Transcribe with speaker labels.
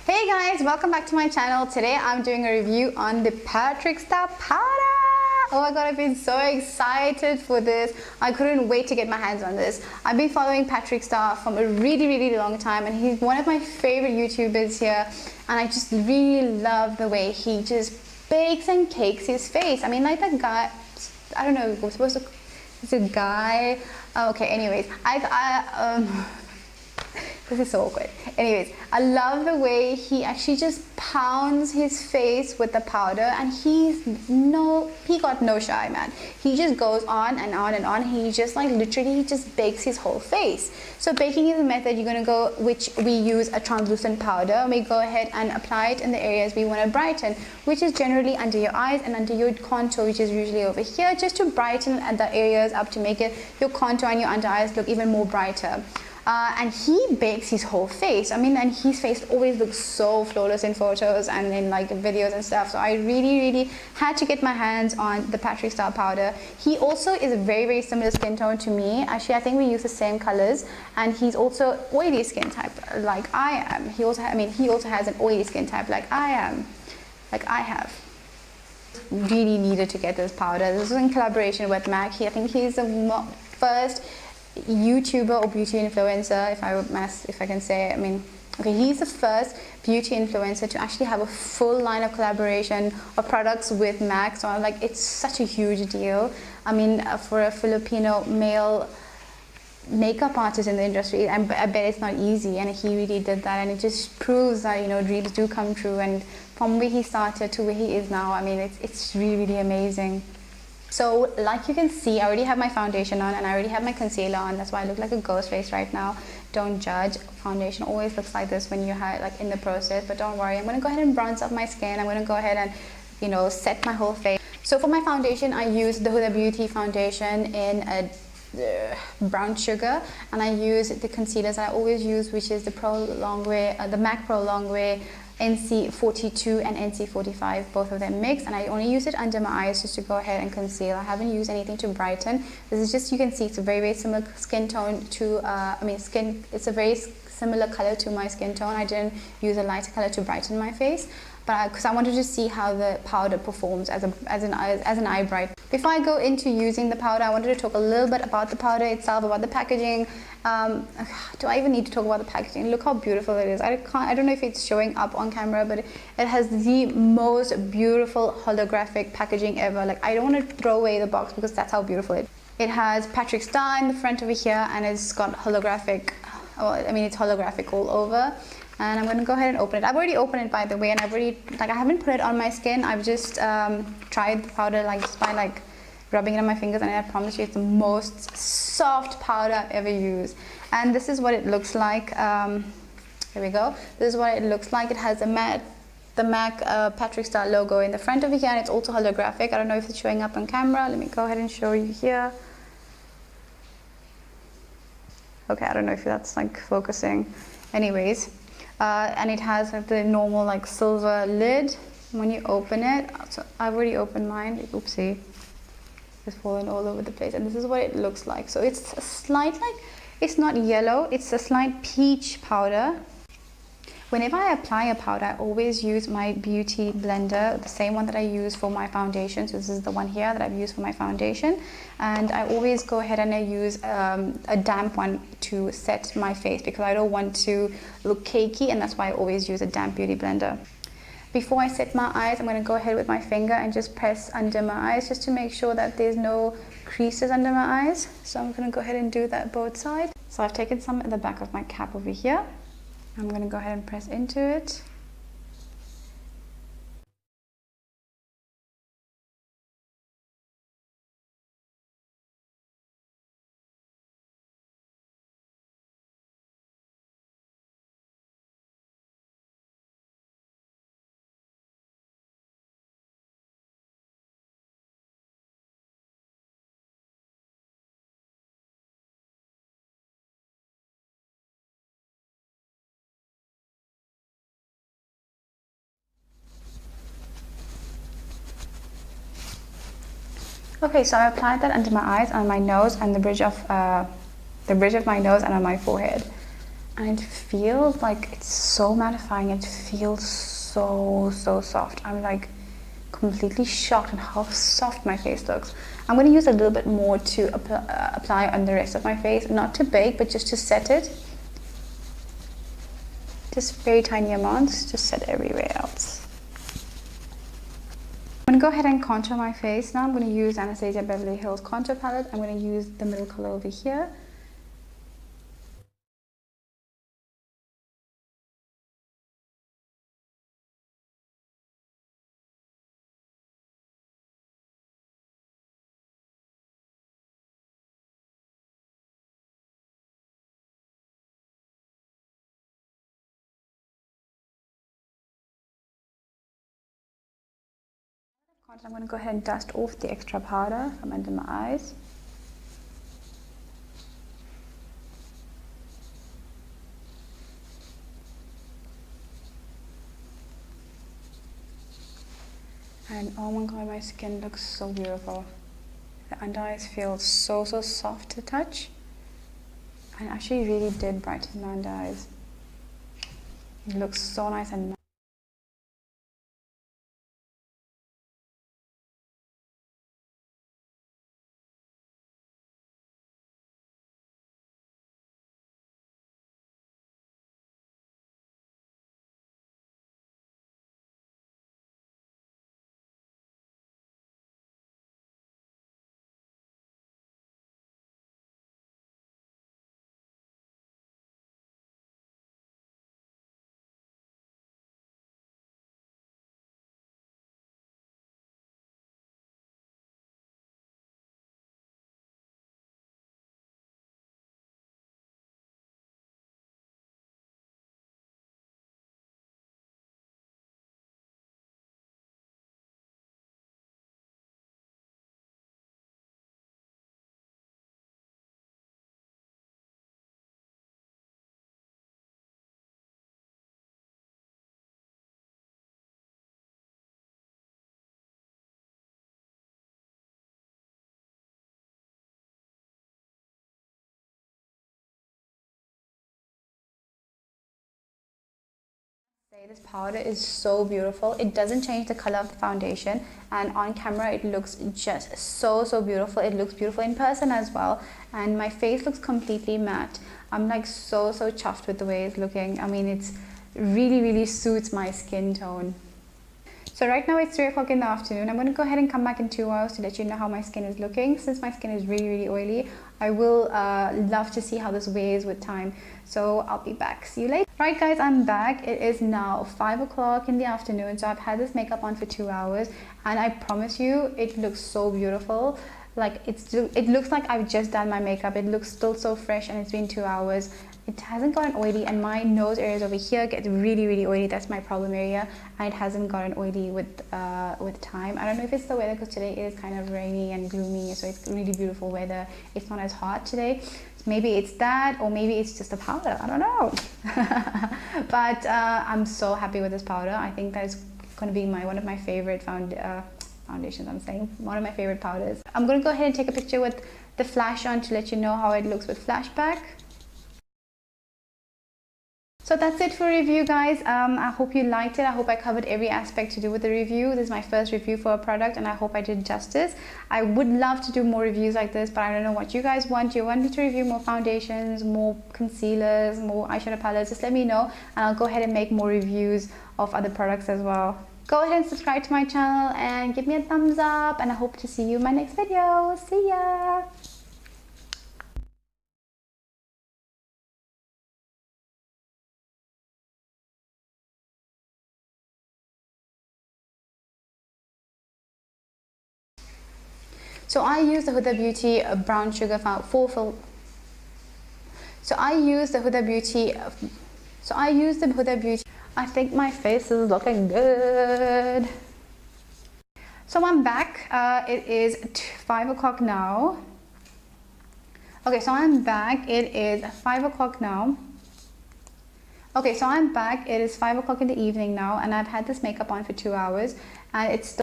Speaker 1: Hey guys, welcome back to my channel. Today I'm doing a review on the Patrick Star powder. Oh my god, I've been so excited for this. I couldn't wait to get my hands on this. I've been following Patrick Star from a really long time, and he's one of my favorite YouTubers here, and I just really love the way he just bakes and cakes his face. I mean, like that guy, I don't know, we're supposed to, it's a guy. Oh, okay, anyways, this is so awkward. Anyways, I love the way he actually just pounds his face with the powder, and he got no shy, man. He just goes on and on and on. He just like literally just bakes his whole face. So baking is a method you're gonna go, which we use a translucent powder. We go ahead and apply it in the areas we want to brighten, which is generally under your eyes and under your contour, which is usually over here, just to brighten the areas up to make it your contour and your under eyes look even more brighter. And he bakes his whole face. I mean, and his face always looks so flawless in photos and in like videos and stuff. So I really had to get my hands on the Patrick Star powder. He also is a very similar skin tone to me. Actually, I think we use the same colors, and he's also oily skin type like I am. He also has an oily skin type like I have. Really needed to get this powder. This was in collaboration with MAC. I think he's the first YouTuber or beauty influencer, if I can say. I mean, okay, he's the first beauty influencer to actually have a full line of collaboration of products with MAC. So I'm like, it's such a huge deal. I mean, for a Filipino male makeup artist in the industry, I bet it's not easy, and he really did that, and it just proves that, you know, dreams do come true. And from where he started to where he is now, I mean, it's really amazing. So like you can see, I already have my foundation on and I already have my concealer on. That's why I look like a ghost face right now. Don't judge. Foundation always looks like this when you're like in the process, but don't worry. I'm going to go ahead and bronze up my skin. I'm going to go ahead and, you know, set my whole face. So for my foundation, I use the Huda Beauty foundation in a brown sugar, and I use the concealers I always use, which is the the MAC Pro Longwear NC42 and NC45, both of them mixed, and I only use it under my eyes just to go ahead and conceal. I haven't used anything to brighten. This is just, you can see it's a very similar skin tone to it's a very similar color to my skin tone. I didn't use a lighter color to brighten my face, but because I wanted to see how the powder performs as an eye bright. Before I go into using the powder, I wanted to talk a little bit about the powder itself, about the packaging. Do I even need to talk about the packaging? Look how beautiful it is. I don't know if it's showing up on camera, but it has the most beautiful holographic packaging ever. Like, I don't want to throw away the box because that's how beautiful it is. It has Patrick Star in the front over here, and it's got holographic, well, I mean, it's holographic all over. And I'm going to go ahead and open it. I've already opened it, by the way, and I haven't put it on my skin. I've just tried the powder just by rubbing it on my fingers, and I promise you it's the most soft powder I've ever used. And this is what it looks like. Here we go. This is what it looks like. It has the MAC Patrick Star logo in the front over here, and it's also holographic. I don't know if it's showing up on camera. Let me go ahead and show you here. Okay, I don't know if that's like focusing. Anyways. And it has the normal silver lid. When you open it, so I've already opened mine. Oopsie, it's fallen all over the place. And this is what it looks like. So it's a slight it's not yellow. It's a slight peach powder. Whenever I apply a powder, I always use my beauty blender, the same one that I use for my foundation. So this is the one here that I've used for my foundation, and I always go ahead and I use a damp one to set my face because I don't want to look cakey, and that's why I always use a damp beauty blender. Before I set my eyes, I'm going to go ahead with my finger and just press under my eyes just to make sure that there's no creases under my eyes. So I'm going to go ahead and do that both sides. So I've taken some at the back of my cap over here. I'm going to go ahead and press into it. Okay, so I applied that under my eyes, on my nose, and the bridge of my nose and on my forehead. And it feels like it's so mattifying. It feels so soft. I'm like completely shocked at how soft my face looks. I'm going to use a little bit more to apply on the rest of my face, not to bake, but just to set it. Just very tiny amounts, just set everywhere else. I'm going to go ahead and contour my face now. I'm going to use Anastasia Beverly Hills contour palette. I'm going to use the middle color over here. I'm going to go ahead and dust off the extra powder from under my eyes. And oh my god, my skin looks so beautiful. The under eyes feel so soft to touch. And actually really did brighten my under eyes. It looks so nice and matte. This powder is so beautiful. It doesn't change the color of the foundation, and on camera it looks just so beautiful. It looks beautiful in person as well, and my face looks completely matte. I'm like so chuffed with the way it's looking. I mean, it's really suits my skin tone. So right now it's 3 o'clock in the afternoon. I'm going to go ahead and come back in 2 hours to let you know how my skin is looking. Since my skin is really oily, I will love to see how this wears with time. So I'll be back. See you later. Right guys, I'm back. It is now 5 o'clock in the afternoon. So I've had this makeup on for 2 hours, and I promise you it looks so beautiful. Like it looks like I've just done my makeup. It looks still so fresh, and it's been 2 hours. It hasn't gotten oily, and my nose areas over here get really oily. That's my problem area, and it hasn't gotten oily with time. I don't know if it's the weather, because today it is kind of rainy and gloomy, so it's really beautiful weather. It's not as hot today. Maybe it's that, or maybe it's just a powder. I don't know. But I'm so happy with this powder. I think that is going to be one of my favorite foundations. I'm saying one of my favorite powders. I'm going to go ahead and take a picture with the flash on to let you know how it looks with flashback. So that's it for review, guys. I hope you liked it. I hope I covered every aspect to do with the review. This is my first review for a product, and I hope I did justice. I would love to do more reviews like this, but I don't know what you guys want. Do you want me to review more foundations, more concealers, more eyeshadow palettes? Just let me know, and I'll go ahead and make more reviews of other products as well. Go ahead and subscribe to my channel and give me a thumbs up, and I hope to see you in my next video. See ya! So I use the Huda Beauty Brown Sugar I think my face is looking good. So I'm back. It is 5 o'clock now. Okay, so I'm back. It is 5 o'clock now. Okay, so I'm back. It is 5 o'clock in the evening now, and I've had this makeup on for 2 hours, and it's still